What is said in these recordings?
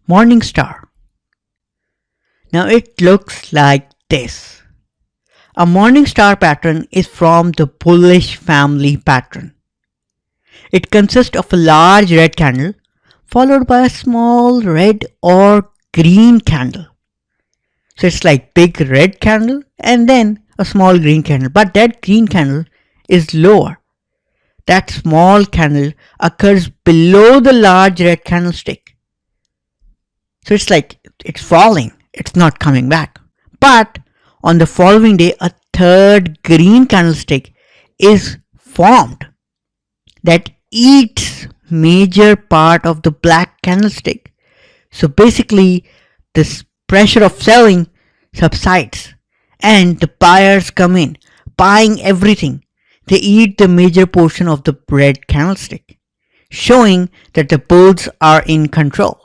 Morning star. Now it looks like this. A morning star pattern is from the bullish family pattern. It consists of a large red candle followed by a small red or green candle. So it's like big red candle and then a small green candle, but that green candle is lower. That small candle occurs below the large red candlestick. So it's like it's falling, it's not coming back. But on the following day, a third green candlestick is formed that eats major part of the black candlestick. So basically, this pressure of selling subsides and the buyers come in, buying everything. They eat the major portion of the red candlestick, showing that the bulls are in control.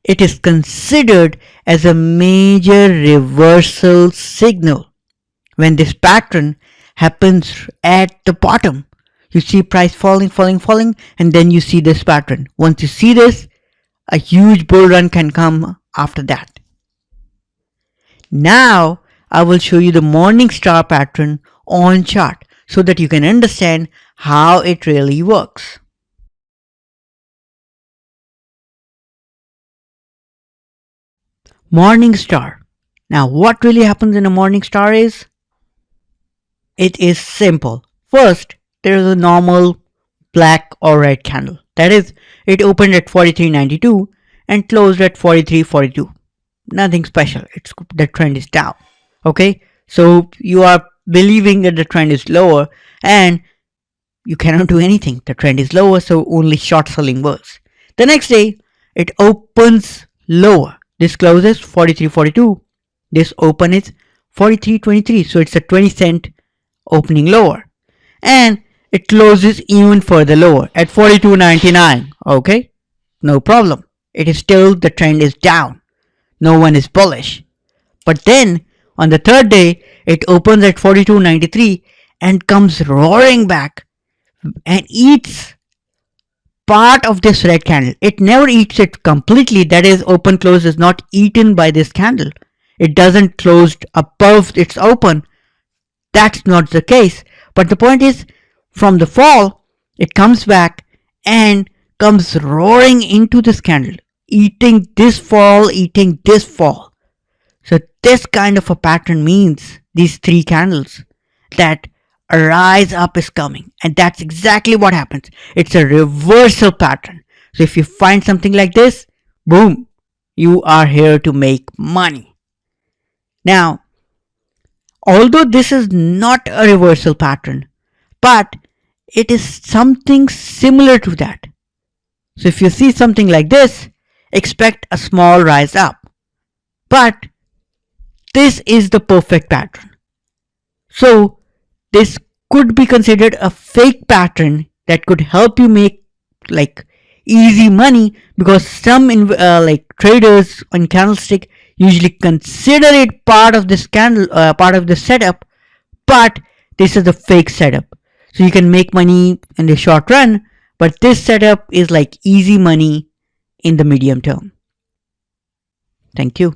It is considered as a major reversal signal. When this pattern happens at the bottom, you see price falling, and then you see this pattern. Once you see this, a huge bull run can come after that. Now, I will show you the morning star pattern on chart so that you can understand how it really works. Morning star. Now, what really happens in a morning star is, it is simple. First, there is a normal black or red candle. That is, it opened at 43.92 and closed at 43.42. Nothing special. The trend is down. Okay, so you are believing that the trend is lower and you cannot do anything. The trend is lower, so only short selling works. The next day, it opens lower. This closes 43.42. This open is 43.23. So it's a 20-cent opening lower. And it closes even further lower at 42.99. Okay, no problem. It is still, the trend is down. No one is bullish. But then on the third day, it opens at 42.93 and comes roaring back and eats part of this red candle. It never eats it completely. That is, open close is not eaten by this candle. It doesn't close above its open. That's not the case. But the point is, from the fall, it comes back and comes roaring into this candle, eating this fall, eating this fall. So this kind of a pattern means these three candles that a rise up is coming, and that's exactly what happens. It's a reversal pattern. So if you find something like this, boom, you are here to make money. Now, although this is not a reversal pattern, but it is something similar to that. So if you see something like this, expect a small rise up. But this is the perfect pattern. So this could be considered a fake pattern that could help you make like easy money, because some traders on candlestick usually consider it part of this candle, part of the setup, but this is a fake setup. So you can make money in the short run, but this setup is like easy money in the medium term. Thank you.